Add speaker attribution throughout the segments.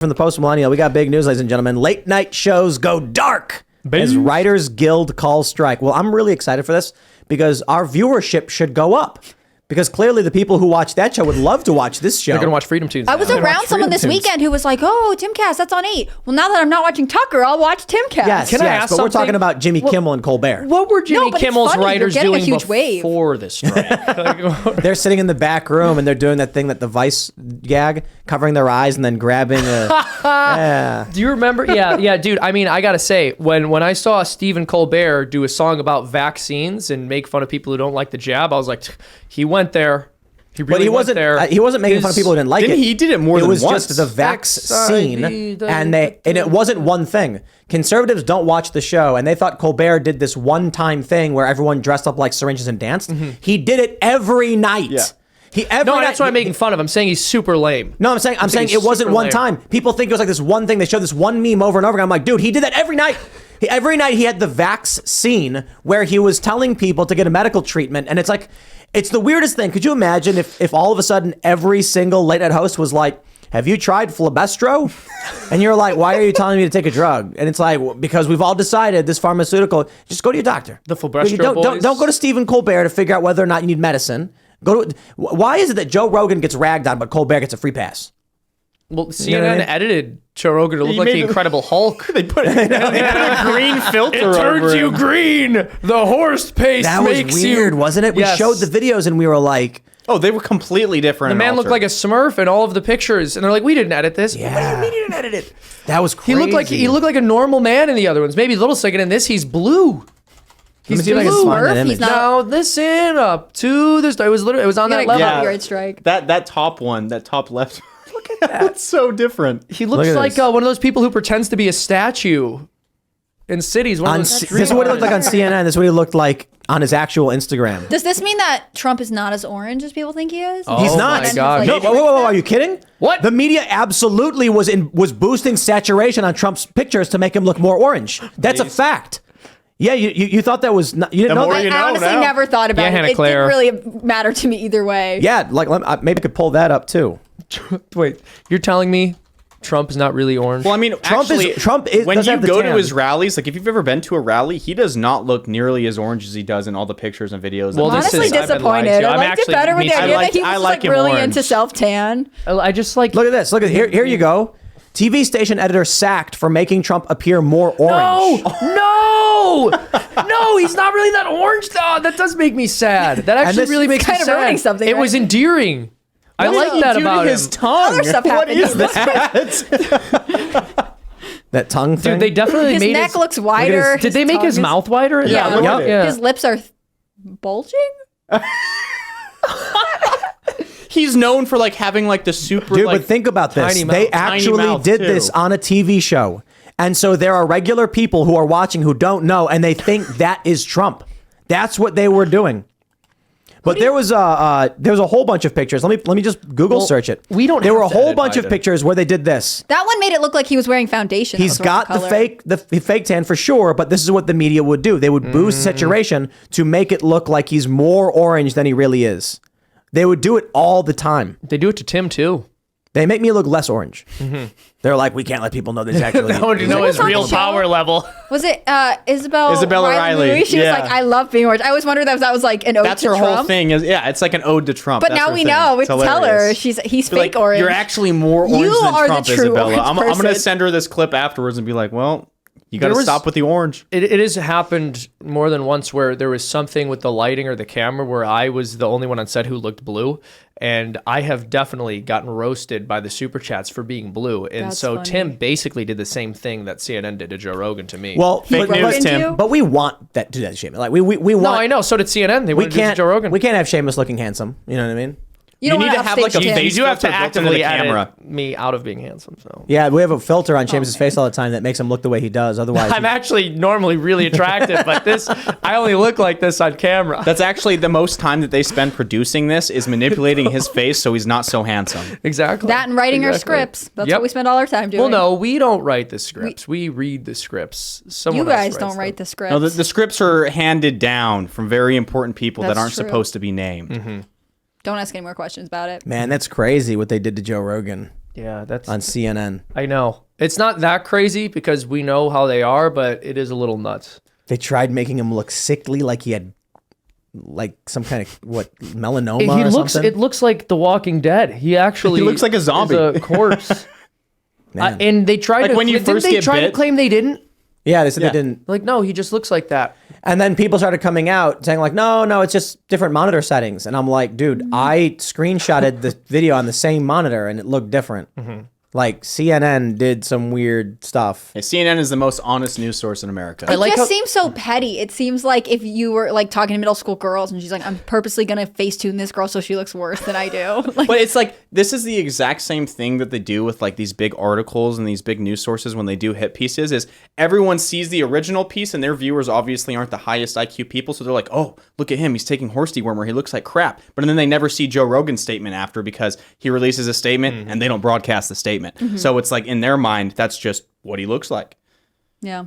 Speaker 1: From the Post Millennial, we got big news, ladies and gentlemen. Late night shows go dark as Writers Guild calls strike. Well, I'm really excited for this because our viewership should go up. Because clearly the people who watch that show would love to watch this show.
Speaker 2: They're going to watch Freedom Tunes.
Speaker 3: I was around someone this weekend who was like, oh, Timcast, that's on 8. Well, now that I'm not watching Tucker, I'll watch Timcast.
Speaker 1: Yes,
Speaker 2: Can I ask
Speaker 1: but
Speaker 2: something?
Speaker 1: we're talking about Jimmy Kimmel and Colbert.
Speaker 2: What were Jimmy Kimmel's
Speaker 3: funny.
Speaker 2: writers
Speaker 3: You're getting
Speaker 2: doing
Speaker 3: a huge wave.
Speaker 2: before this strike?
Speaker 1: They're sitting in the back room and they're doing that thing that the Vice gag, covering their eyes and then grabbing a... yeah.
Speaker 2: Do you remember? Yeah, dude. I mean, I got to say, when I saw Stephen Colbert do a song about vaccines and make fun of people who don't like the jab, I was like, he went there. He really
Speaker 1: But he wasn't making fun of people who didn't like it.
Speaker 4: He did it more than once.
Speaker 1: It was just the vaccine, and it wasn't one thing. Conservatives don't watch the show, and they thought Colbert did this one-time thing where everyone dressed up like syringes and danced. He did it every night.
Speaker 4: Yeah.
Speaker 2: That's why I'm making fun of. I'm saying he's super lame.
Speaker 1: No, I'm saying it wasn't one time. People think it was like this one thing. They showed this one meme over and over again. I'm like, dude, he did that every night. Every night he had the vax scene where he was telling people to get a medical treatment, and it's like, it's the weirdest thing. Could you imagine if all of a sudden every single late night host was like, have you tried Flabestro? And you're like, why are you telling me to take a drug? And it's like, well, because we've all decided this pharmaceutical, just go to your doctor.
Speaker 2: The Flabestro boys.
Speaker 1: Don't go to Stephen Colbert to figure out whether or not you need medicine. Why is it that Joe Rogan gets ragged on, but Colbert gets a free pass?
Speaker 2: Well, CNN edited Joe Rogan to look like the Incredible Hulk.
Speaker 4: They put a green filter
Speaker 2: It
Speaker 4: over
Speaker 2: turns you
Speaker 4: him.
Speaker 2: green. The horse paste
Speaker 1: That was
Speaker 2: makes
Speaker 1: weird,
Speaker 2: you...
Speaker 1: wasn't it? We
Speaker 2: Yes.
Speaker 1: showed the videos and we were like...
Speaker 4: Oh, they were completely different.
Speaker 2: The man looked like a Smurf in all of the pictures, and they're like, "We didn't edit this."
Speaker 1: Yeah.
Speaker 2: What do you mean you didn't edit it?
Speaker 1: That was crazy.
Speaker 2: He looked like a normal man in the other ones. Maybe a little second in this, he's blue.
Speaker 1: He's see if I can
Speaker 3: blue.
Speaker 1: find that
Speaker 3: Smurf,
Speaker 1: image.
Speaker 3: he's not-
Speaker 2: Now listen up to this. It was on
Speaker 3: You
Speaker 2: that
Speaker 3: gotta
Speaker 2: level.
Speaker 3: get copyright strike.
Speaker 4: That top one, that top left. Look at that. It's so different.
Speaker 2: He looks
Speaker 1: Look at
Speaker 2: like
Speaker 1: this.
Speaker 2: one of those people who pretends to be a statue in cities. One of those
Speaker 1: This is what he looked like on CNN. This is what he looked like on his actual Instagram.
Speaker 3: Does this mean that Trump is not as orange as people think he is?
Speaker 1: He's not.
Speaker 2: my God.
Speaker 1: No, whoa, are you kidding?
Speaker 2: What?
Speaker 1: The media absolutely was boosting saturation on Trump's pictures to make him look more orange. That's a fact. Yeah, you thought that was not, you didn't
Speaker 4: The
Speaker 1: know
Speaker 4: more
Speaker 1: that?
Speaker 4: you
Speaker 3: I
Speaker 4: know
Speaker 3: honestly
Speaker 4: now.
Speaker 3: never thought about
Speaker 2: Yeah,
Speaker 3: it.
Speaker 2: Hannah
Speaker 3: It
Speaker 2: Claire.
Speaker 3: didn't really matter to me either way.
Speaker 1: Yeah, maybe I could pull that up too.
Speaker 2: Wait, you're telling me Trump is not really orange?
Speaker 4: Well, I mean,
Speaker 1: Trump
Speaker 4: actually, when
Speaker 1: doesn't
Speaker 4: you
Speaker 1: have the
Speaker 4: go to
Speaker 1: tan.
Speaker 4: his rallies, like if you've ever been to a rally, he does not look nearly as orange as he does in all the pictures and videos.
Speaker 2: Well,
Speaker 4: that
Speaker 2: this
Speaker 3: Honestly
Speaker 2: is- I've been lied
Speaker 3: disappointed.
Speaker 2: to.
Speaker 3: I
Speaker 2: I'm
Speaker 3: liked it
Speaker 2: actually-
Speaker 3: better with
Speaker 2: me
Speaker 3: the
Speaker 2: too.
Speaker 3: idea that he
Speaker 4: I
Speaker 3: was
Speaker 4: like
Speaker 3: like
Speaker 4: him
Speaker 3: really
Speaker 4: orange.
Speaker 3: into self-tan.
Speaker 2: I just like...
Speaker 1: Look at this. Look at here you go. TV station editor sacked for making Trump appear more orange.
Speaker 2: No, he's not really that orange. Oh, that does make me sad. That actually
Speaker 1: this-
Speaker 2: really makes me
Speaker 3: kind of
Speaker 2: sad.
Speaker 3: ruining something,
Speaker 2: It was
Speaker 3: right?
Speaker 2: endearing. I like that about
Speaker 4: his
Speaker 2: him.
Speaker 4: tongue.
Speaker 3: Other stuff
Speaker 4: What
Speaker 3: happened.
Speaker 4: is that?
Speaker 1: That tongue thing.
Speaker 2: Dude, they definitely
Speaker 3: His
Speaker 2: made
Speaker 3: neck looks wider.
Speaker 2: Did they make his mouth wider?
Speaker 3: Yeah.
Speaker 4: look at it.
Speaker 2: Yeah.
Speaker 3: His lips are bulging.
Speaker 4: He's known for like having like the super.
Speaker 1: Dude,
Speaker 4: like,
Speaker 1: but think about this.
Speaker 2: tiny
Speaker 1: They
Speaker 2: mouth.
Speaker 4: Tiny
Speaker 1: actually
Speaker 4: mouth,
Speaker 1: did
Speaker 4: too.
Speaker 1: this on a TV show. And so there are regular people who are watching who don't know, and they think that is Trump. That's what they were doing. But there was a whole bunch of pictures. Let me just Google search it.
Speaker 2: we don't
Speaker 1: There were a
Speaker 2: have to
Speaker 1: whole
Speaker 2: edit
Speaker 1: bunch of
Speaker 2: either.
Speaker 1: pictures where they did this.
Speaker 3: That one made it look like he was wearing foundation.
Speaker 1: He's
Speaker 3: That was
Speaker 1: got
Speaker 3: color.
Speaker 1: the fake tan for sure, but this is what the media would do. They would boost saturation to make it look like he's more orange than he really is. They would do it all the time.
Speaker 2: They do it to Tim too.
Speaker 1: They make me look less orange. They're like, we can't let people know this actually.
Speaker 2: No one to know his real power level.
Speaker 3: Was it Isabella
Speaker 4: Riley.
Speaker 3: Louis? She was
Speaker 4: Yeah.
Speaker 3: like, I love being orange. I always wondered if that was like an ode
Speaker 4: That's
Speaker 3: to
Speaker 4: her
Speaker 3: Trump.
Speaker 4: whole thing. It's like an ode to Trump.
Speaker 3: But
Speaker 4: That's
Speaker 3: now
Speaker 4: her
Speaker 3: we
Speaker 4: thing.
Speaker 3: know. We
Speaker 4: It's
Speaker 3: can tell her
Speaker 4: hilarious.
Speaker 3: he's
Speaker 4: Be
Speaker 3: fake
Speaker 4: like,
Speaker 3: orange.
Speaker 4: You're actually more orange
Speaker 3: You
Speaker 4: than
Speaker 3: are the
Speaker 4: Trump,
Speaker 3: true
Speaker 4: Isabella.
Speaker 3: orange
Speaker 4: I'm gonna
Speaker 3: person.
Speaker 4: send her this clip afterwards and be like, well, you got to
Speaker 2: There was-
Speaker 4: stop with the orange.
Speaker 2: It has happened more than once where there was something with the lighting or the camera where I was the only one on set who looked blue. And I have definitely gotten roasted by the super chats for being blue. And
Speaker 3: That's
Speaker 2: so
Speaker 3: funny.
Speaker 2: Tim basically did the same thing that CNN did to Joe Rogan to me.
Speaker 1: Well,
Speaker 4: Fake
Speaker 1: but,
Speaker 4: news,
Speaker 1: but-
Speaker 4: Tim.
Speaker 1: But we want that to do that shit. Like we want.
Speaker 2: no, I know. So did CNN. They
Speaker 1: We
Speaker 2: wanted to do it to
Speaker 1: can't.
Speaker 2: Joe Rogan.
Speaker 1: We can't have Seamus looking handsome. You know what I mean?
Speaker 3: You don't
Speaker 4: need
Speaker 3: want
Speaker 4: to have, like, a
Speaker 3: Tim.
Speaker 4: face
Speaker 2: You do have to
Speaker 4: filter built into
Speaker 2: actively
Speaker 4: the camera.
Speaker 2: edit me out of being handsome. So
Speaker 1: Yeah, we have a filter on Seamus's face all the time that makes him look the way he does. Otherwise,
Speaker 2: I'm actually normally really attractive, but I only look like this on camera.
Speaker 4: That's actually the most time that they spend producing this is manipulating his face so he's not so handsome.
Speaker 2: Exactly.
Speaker 3: That and writing our
Speaker 2: Exactly.
Speaker 3: scripts. That's
Speaker 2: Yep.
Speaker 3: what we spend all our time doing.
Speaker 2: Well, no, we don't write the scripts. We read the scripts. Someone
Speaker 3: You
Speaker 2: else
Speaker 3: guys
Speaker 2: writes
Speaker 3: don't
Speaker 2: them.
Speaker 3: write the scripts.
Speaker 4: No, the scripts are handed down from very important people that
Speaker 3: That's
Speaker 4: aren't
Speaker 3: true.
Speaker 4: supposed to be named.
Speaker 2: Mm-hmm.
Speaker 3: Don't ask any more questions about it.
Speaker 1: man, that's crazy what they did to Joe Rogan.
Speaker 2: Yeah, that's
Speaker 1: on CNN.
Speaker 2: I know. It's not that crazy because we know how they are, but it is a little nuts.
Speaker 1: They tried making him look sickly, like he had like some kind of melanoma or something.
Speaker 2: It looks like The Walking Dead. He actually
Speaker 4: He looks like a zombie.
Speaker 2: is a corpse.
Speaker 1: Man.
Speaker 2: And they tried
Speaker 4: Like
Speaker 2: to
Speaker 4: when you
Speaker 2: didn't
Speaker 4: first
Speaker 2: they
Speaker 4: get
Speaker 2: try to
Speaker 4: bit?
Speaker 2: claim they didn't?
Speaker 1: Yeah, they said
Speaker 4: Yeah.
Speaker 1: they didn't.
Speaker 2: Like, no, he just looks like that.
Speaker 1: And then people started coming out saying like, no, it's just different monitor settings. And I'm like, dude, I screenshotted the video on the same monitor and it looked different. Like CNN did some weird stuff.
Speaker 4: Yeah, CNN is the most honest news source in America.
Speaker 3: It
Speaker 2: like
Speaker 3: just
Speaker 2: how-
Speaker 3: seems so petty. It seems like if you were like talking to middle school girls and she's like, I'm purposely going to Facetune this girl so she looks worse than I do. Like,
Speaker 4: But it's like this is the exact same thing that they do with like these big articles and these big news sources when they do hit pieces is everyone sees the original piece and their viewers obviously aren't the highest IQ people, so they're like, oh, look at him, he's taking horse dewormer, he looks like crap. But then they never see Joe Rogan's statement after because he releases a statement and they don't broadcast the statement. So it's like in their mind that's just what he looks like.
Speaker 3: yeah.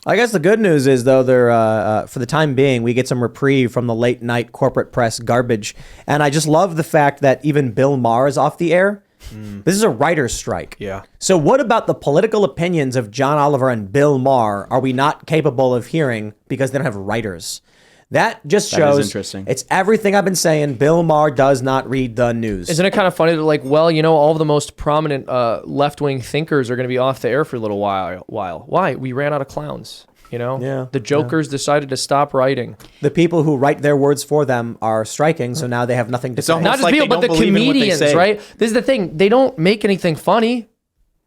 Speaker 1: I guess the good news is, though, they're for the time being, we get some reprieve from the late night corporate press garbage. And I just love the fact that even Bill Maher is off the air. This is a writer's strike.
Speaker 2: Yeah.
Speaker 1: So what about the political opinions of John Oliver and Bill Maher are we not capable of hearing because they don't have writers? That just shows
Speaker 4: interesting.
Speaker 1: It's everything I've been saying. Bill Maher does not read the news.
Speaker 2: Isn't it kind of funny that like, well, you know, all of the most prominent left-wing thinkers are going to be off the air for a little while. Why? We ran out of clowns. You know,
Speaker 1: Yeah,
Speaker 2: the jokers decided to stop writing.
Speaker 1: The people who write their words for them are striking, so now they have nothing to say.
Speaker 4: almost
Speaker 2: Not just
Speaker 4: like
Speaker 2: people,
Speaker 4: they
Speaker 2: but the
Speaker 4: don't believe in what they
Speaker 2: comedians,
Speaker 4: say.
Speaker 2: right? This is the thing. They don't make anything funny.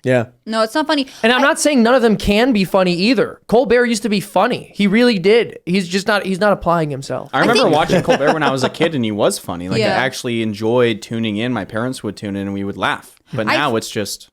Speaker 1: Yeah.
Speaker 3: No, it's not funny.
Speaker 2: And I'm not saying none of them can be funny either. Colbert used to be funny. He really did. He's just not, he's not applying himself.
Speaker 4: I remember
Speaker 3: think-
Speaker 4: watching Colbert when I was a kid and he was funny. Like
Speaker 3: Yeah.
Speaker 4: I actually enjoyed tuning in. My parents would tune in and we would laugh. But now it's just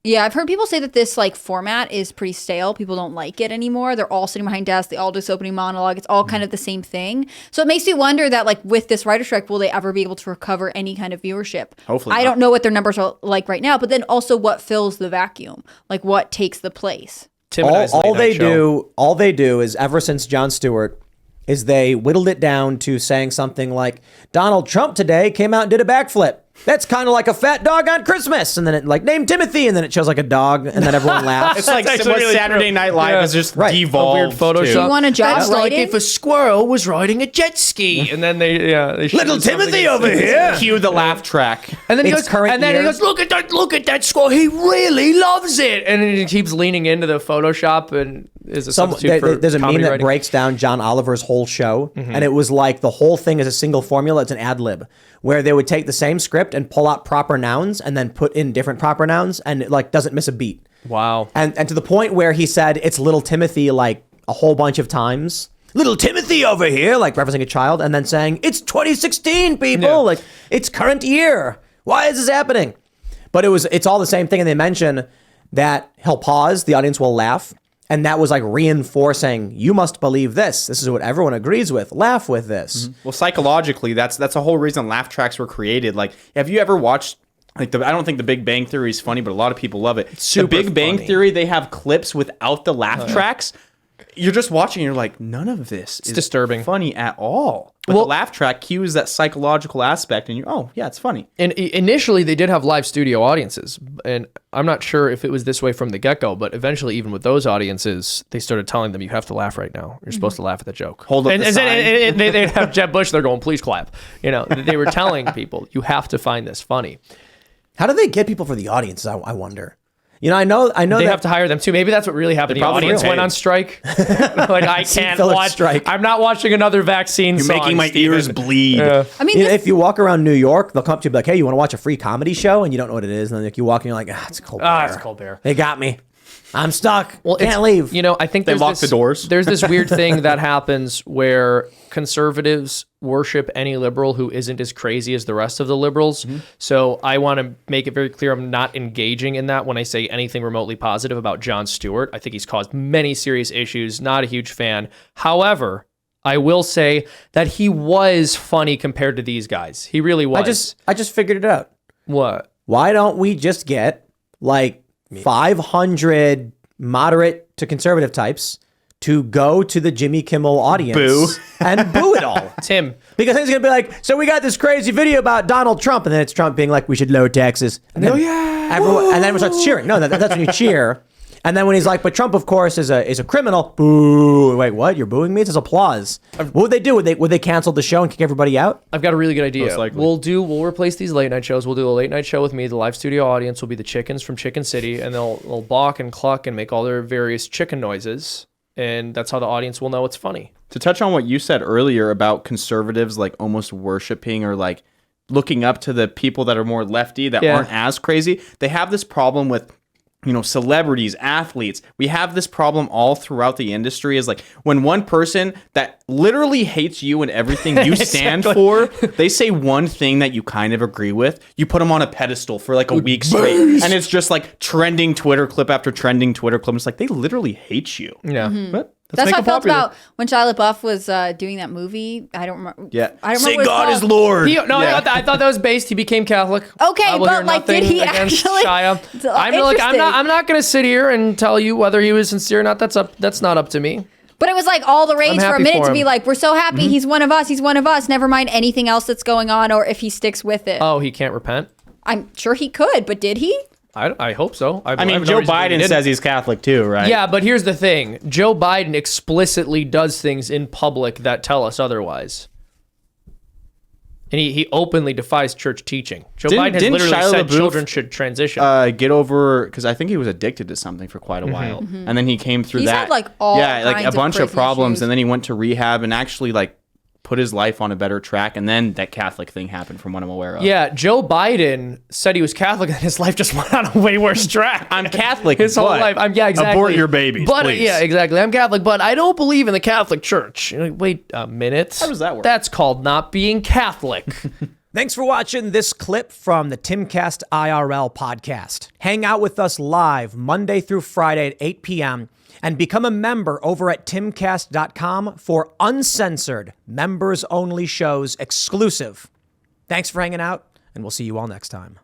Speaker 3: Yeah, I've heard people say that this like format is pretty stale. People don't like it anymore. They're all sitting behind desks. They all do this opening monologue. It's all kind of the same thing. So it makes me wonder that like with this writer strike, will they ever be able to recover any kind of viewership?
Speaker 4: Hopefully
Speaker 3: I
Speaker 4: not.
Speaker 3: don't know what their numbers are like right now, but then also what fills the vacuum? Like what takes the place?
Speaker 2: Tim and I's late night show.
Speaker 1: All they do is ever since Jon Stewart is they whittled it down to saying something like Donald Trump today came out and did a backflip. That's kind of like a fat dog on Christmas. And then it like name Timothy and then it shows like a dog and then everyone laughs.
Speaker 4: it's like
Speaker 2: actually
Speaker 4: what
Speaker 2: really
Speaker 4: Saturday
Speaker 2: true.
Speaker 4: Night Live
Speaker 2: Yeah.
Speaker 4: has just
Speaker 1: Right.
Speaker 4: devolved.
Speaker 2: A weird Photoshop.
Speaker 4: to.
Speaker 3: Do you want a job
Speaker 2: That's like
Speaker 3: writing?
Speaker 2: if a squirrel was riding a jet ski, and then they
Speaker 1: Little Timothy over here.
Speaker 4: Cue the laugh track.
Speaker 2: And then he
Speaker 1: It's
Speaker 2: goes,
Speaker 1: current
Speaker 2: and then
Speaker 1: year.
Speaker 2: he goes, look at that squirrel, he really loves it, and then he keeps leaning into the Photoshop and is a substitute for
Speaker 1: There's a meme
Speaker 2: comedy
Speaker 1: that
Speaker 2: writing.
Speaker 1: breaks down John Oliver's whole show, and it was like the whole thing is a single formula. It's an ad lib where they would take the same script and pull out proper nouns and then put in different proper nouns, and it like doesn't miss a beat.
Speaker 2: Wow.
Speaker 1: And to the point where he said it's Little Timothy like a whole bunch of times. Little Timothy over here, like referencing a child, and then saying it's 2016, people,
Speaker 2: Yeah.
Speaker 1: like it's current year. Why is this happening? But it's all the same thing, and they mention that he'll pause, the audience will laugh. And that was like reinforcing, you must believe this. This is what everyone agrees with. Laugh with this.
Speaker 4: Well, psychologically, that's a whole reason laugh tracks were created. Like, have you ever watched? Like I don't think The Big Bang Theory is funny, but a lot of people love it.
Speaker 2: super
Speaker 4: The Big Bang
Speaker 2: funny.
Speaker 4: Theory, they have clips without the laugh tracks. You're just watching, and you're like, none of this is
Speaker 2: disturbing.
Speaker 4: funny at all. But
Speaker 2: Well-
Speaker 4: the laugh track cues that psychological aspect, and you're, oh yeah, it's funny.
Speaker 2: And initially, they did have live studio audiences, and I'm not sure if it was this way from the get-go, but eventually, even with those audiences, they started telling them, you have to laugh right now. You're supposed to laugh at the joke.
Speaker 4: Hold up
Speaker 2: and,
Speaker 4: the
Speaker 2: and then
Speaker 4: sign.
Speaker 2: they'd have Jeb Bush, they're going, please clap. You know, they were telling people, you have to find this funny.
Speaker 1: How do they get people for the audience? I wonder. You know, I know
Speaker 2: They
Speaker 1: that
Speaker 2: have to hire them too. Maybe that's what really happened. The
Speaker 4: probably
Speaker 2: audience
Speaker 4: will.
Speaker 2: went on strike. Like, I can't
Speaker 1: Phillips
Speaker 2: watch.
Speaker 1: strike.
Speaker 2: I'm not watching another vaccine
Speaker 4: You're
Speaker 2: song,
Speaker 4: making my
Speaker 2: Steven.
Speaker 4: ears bleed.
Speaker 3: I mean,
Speaker 1: You know,
Speaker 3: this,
Speaker 1: if you walk around New York, they'll come up to you and be like, hey, you want to watch a free comedy show? And you don't know what it is. And then like, you walk in, you're like, it's Colbert.
Speaker 2: It's Colbert.
Speaker 1: They got me. I'm stuck.
Speaker 2: Well,
Speaker 1: Can't leave.
Speaker 2: You know, I think
Speaker 4: They
Speaker 2: there's
Speaker 4: lock
Speaker 2: this,
Speaker 4: the doors.
Speaker 2: There's this weird thing that happens where conservatives worship any liberal who isn't as crazy as the rest of the liberals. So I want to make it very clear I'm not engaging in that when I say anything remotely positive about Jon Stewart. I think he's caused many serious issues. Not a huge fan. However, I will say that he was funny compared to these guys. He really was.
Speaker 1: I just figured it out.
Speaker 2: What?
Speaker 1: Why don't we just get like 500 moderate to conservative types, to go to the Jimmy Kimmel audience
Speaker 4: Boo.
Speaker 1: and boo it all.
Speaker 2: Tim,
Speaker 1: Because he's going to be like, so we got this crazy video about Donald Trump. And then it's Trump being like, we should lower taxes. And then, and then everyone starts cheering. No, that's when you cheer. And then when he's like, but Trump, of course, is a criminal. Boo. Wait, what? You're booing me? It's just applause. What would they do? Would they cancel the show and kick everybody out?
Speaker 2: I've got a really good idea.
Speaker 4: Most likely.
Speaker 2: We'll replace these late night shows. We'll do a late night show with me. The live studio audience will be the chickens from Chicken City, and they'll balk and cluck and make all their various chicken noises. And that's how the audience will know it's funny.
Speaker 4: To touch on what you said earlier about conservatives like almost worshiping or like looking up to the people that are more lefty that aren't as crazy, they have this problem with, you know, celebrities, athletes. We have this problem all throughout the industry is like when one person that literally hates you and everything you stand for, they say one thing that you kind of agree with, you put them on a pedestal for like a week straight. And it's just like trending Twitter clip after trending Twitter clip. It's like they literally hate you.
Speaker 2: Yeah.
Speaker 4: But
Speaker 3: That's how I
Speaker 4: make them
Speaker 3: felt
Speaker 4: popular.
Speaker 3: about when Shia LaBeouf was doing that movie. I don't remember.
Speaker 4: Yeah.
Speaker 3: I don't
Speaker 4: Say
Speaker 3: remember what
Speaker 4: God
Speaker 3: it's
Speaker 4: is
Speaker 3: called.
Speaker 4: Lord.
Speaker 2: I thought that was based. He became Catholic.
Speaker 3: Okay,
Speaker 2: I will
Speaker 3: but,
Speaker 2: hear
Speaker 3: like, did
Speaker 2: nothing
Speaker 3: he
Speaker 2: against
Speaker 3: actually-
Speaker 2: Shia.
Speaker 3: It's
Speaker 2: I'm
Speaker 3: interesting.
Speaker 2: not going to sit here and tell you whether he was sincere or not. That's not up to me.
Speaker 3: But it was like all the rage for a
Speaker 2: happy
Speaker 3: minute
Speaker 2: for
Speaker 3: to
Speaker 2: him.
Speaker 3: be like, we're so happy he's one of us. He's one of us. Never mind anything else that's going on or if he sticks with it.
Speaker 2: Oh, he can't repent.
Speaker 3: I'm sure he could, but did he?
Speaker 2: I hope so.
Speaker 4: I mean,
Speaker 2: have no
Speaker 4: Joe
Speaker 2: reason to believe he
Speaker 4: Biden
Speaker 2: didn't.
Speaker 4: says he's Catholic too, right?
Speaker 2: Yeah, but here's the thing. Joe Biden explicitly does things in public that tell us otherwise. And he openly defies church teaching. Joe Biden has literally
Speaker 4: Shia
Speaker 2: said
Speaker 4: LaBeouf,
Speaker 2: children should transition.
Speaker 4: get over because I think he was addicted to something for quite a while, and then he came through
Speaker 3: He's
Speaker 4: that.
Speaker 3: had, like, all
Speaker 4: yeah, like
Speaker 3: kinds
Speaker 4: a
Speaker 3: of
Speaker 4: bunch of
Speaker 3: crazy
Speaker 4: problems,
Speaker 3: issues.
Speaker 4: and then he went to rehab and actually like put his life on a better track, and then that Catholic thing happened, from what I'm aware of.
Speaker 2: Yeah, Joe Biden said he was Catholic, and his life just went on a way worse track.
Speaker 4: I'm Catholic.
Speaker 2: His whole
Speaker 4: but
Speaker 2: life. Exactly.
Speaker 4: Abort your babies,
Speaker 2: But
Speaker 4: please.
Speaker 2: yeah, exactly. I'm Catholic, but I don't believe in the Catholic Church. You're like, wait a minute.
Speaker 4: How does that work?
Speaker 2: That's called not being Catholic.
Speaker 1: Thanks for watching this clip from the Timcast IRL podcast. Hang out with us live Monday through Friday at 8 p.m. and become a member over at timcast.com for uncensored, members-only shows exclusive. Thanks for hanging out, and we'll see you all next time.